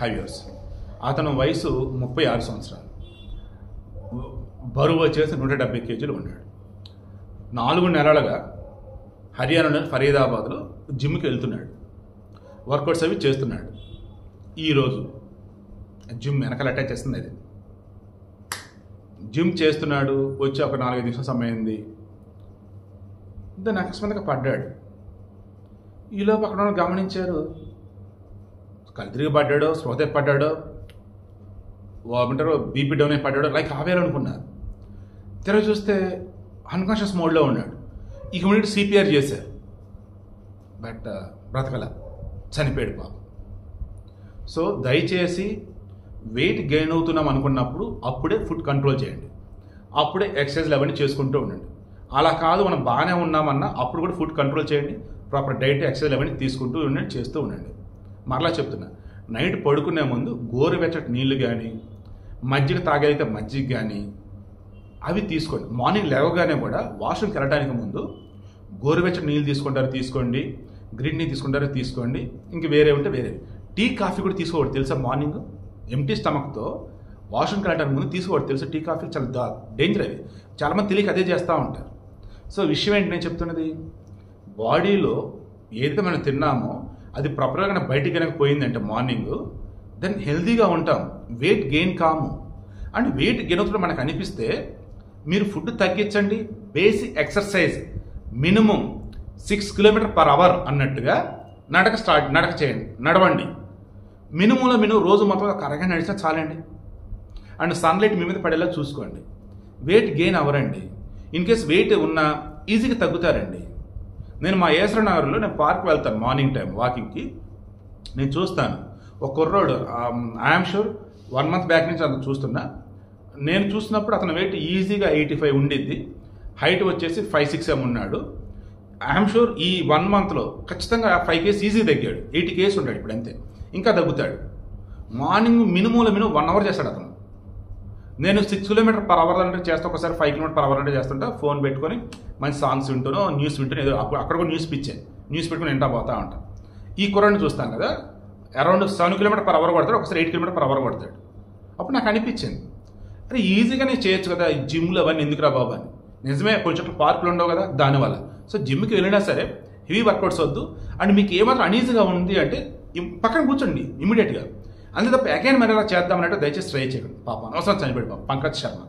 5 years. అతను వయసు 36 సంవత్సరాలు. బరువు వచ్చేసి 170 kg ఉన్నాడు. 4 నెలలుగా హర్యానాలోని ఫరీదాబాద్లో జిమ్కి వెళ్తున్నాడు. వర్కౌట్స్ అవి చేస్తున్నాడు. ఈరోజు జిమ్ వెనకాల అటాచ్ చేస్తుంది. అది జిమ్ చేస్తున్నాడు. వచ్చి ఒక 4-5 నిమిషాల సమయం అయింది. దాన్ని అకస్మాత్తుగా పడ్డాడు. ఈలోపు అక్కడ గమనించారు. కళ్ళు తిరిగి పడ్డాడో, స్పృహ పడ్డాడో, ఏమంటారో బీపీ డౌన్ అయి పడ్డాడో, లైక్ ఆవేయాలనుకున్నారు. తిరిగి చూస్తే అన్కాన్షియస్ మోడ్లో ఉన్నాడు. ఇమీడియట్ సిపిఆర్ చేశారు. బట్ బ్రతకల, చనిపోయాడు పాపం. సో దయచేసి వెయిట్ గెయిన్ అవుతున్నాం అనుకున్నప్పుడు అప్పుడే ఫుడ్ కంట్రోల్ చేయండి. అప్పుడే ఎక్సర్సైజ్లు అవన్నీ చేసుకుంటూ ఉండండి. అలా కాదు మనం బాగానే ఉన్నామన్నా అప్పుడు కూడా ఫుడ్ కంట్రోల్ చేయండి. ప్రాపర్ డైట్, ఎక్సర్సైజ్ అవన్నీ తీసుకుంటూ ఉండండి, చేస్తూ ఉండండి. మరలా చెప్తున్నా, నైట్ పడుకునే ముందు గోరువెచ్చటి నీళ్ళు కానీ, మజ్జిగ తాగైతే మజ్జిగ కానీ అవి తీసుకోండి. మార్నింగ్ లేవగానే కూడా వాష్రూమ్కి వెళ్ళడానికి ముందు గోరువెచ్చటి నీళ్ళు తీసుకోండి, గ్రీన్ టీ తీసుకుంటారో తీసుకోండి. ఇంక వేరే ఉంటే వేరే. టీ కాఫీ కూడా తీసుకోవద్దు తెలుసా. మార్నింగ్ ఎంటీ స్టమక్తో వాష్రూమ్కి వెళ్ళడానికి ముందు తీసుకోవద్దు తెలుసా. టీ కాఫీ చాలా డేంజర్. అవి చాలామంది తెలియక అదే చేస్తూ ఉంటారు. సో విషయం ఏంటి నేను చెప్తున్నది, బాడీలో ఏదైతే మనం తిన్నామో అది ప్రాపర్గా బయటికి కనుక పోయిందంటే మార్నింగ్, దెన్ హెల్తీగా ఉంటాం, వెయిట్ గెయిన్ కాము. అండ్ వెయిట్ గెయిన్ అవుతున్న మనకు అనిపిస్తే మీరు ఫుడ్ తగ్గించండి. బేసిక్ ఎక్సర్సైజ్ మినిమం 6 km/h అన్నట్టుగా నడక చేయండి, నడవండి. మినిమంలో రోజు మొత్తం ఒక అరగంట నడిచినా చాలండి. అండ్ సన్లైట్ మీ మీద పడేలా చూసుకోండి. వెయిట్ గెయిన్ అవ్వరండి. ఇన్ కేస్ వెయిట్ ఉన్నా ఈజీగా తగ్గుతారండి. నేను మా ఏసర నగర్లో నేను పార్క్ వెళ్తాను మార్నింగ్ టైం వాకింగ్కి. నేను చూస్తాను ఒక కుర్రోడు, ఐఎమ్ షూర్ 1 month బ్యాక్ నుంచి అతను చూస్తున్నా. నేను చూసినప్పుడు అతని వెయిట్ ఈజీగా 85 ఉండిద్ది. హైట్ వచ్చేసి 5'6" ఉన్నాడు. ఐఎమ్ షూర్ ఈ 1 monthలో ఖచ్చితంగా 5 kgs ఈజీ తగ్గాడు. 80 kgs ఉంటాడు ఇప్పుడు, అంతే. ఇంకా తగ్గుతాడు. మార్నింగ్ మినిమంలో 1 hour చేస్తాడు అతను. నేను 6 km/h అంటే చేస్తా, ఒకసారి 5 km/h అంటే చేస్తుంటా. ఫోన్ పెట్టుకొని మంచి సాంగ్స్ వింటానో, న్యూస్ వింటాను. ఏదో అక్కడ కూడా న్యూస్ పెట్టుకుని వింటా పోతా ఉంటాను. ఈ కుర్రాడిని చూస్తాను కదా, అరౌండ్ 7 km/h కొడతాడు, ఒకసారి 8 km/h కొడతాడు. అప్పుడు నాకు అనిపించింది, అరే ఈజీగానే చేయొచ్చు కదా, ఈ జిమ్లు అవన్నీ ఎందుకురా బాబు అని. నిజమే, కొంచెం పార్కులు ఉండవు కదా దానివల్ల. సో జిమ్కి వెళ్ళినా సరే హెవీ వర్కౌట్స్ వద్దు. అండ్ మీకు ఏమాత్రం అనీజీగా ఉంది అంటే పక్కన కూర్చోండి ఇమీడియట్గా. అంతే తప్ప అగైన్ మరి అలా చేద్దామన్నట్టు దయచేసి ట్రై చేయకండి. పాపం అనవసరం చనిపోయాడు పాపం పంకజ్ శర్మ.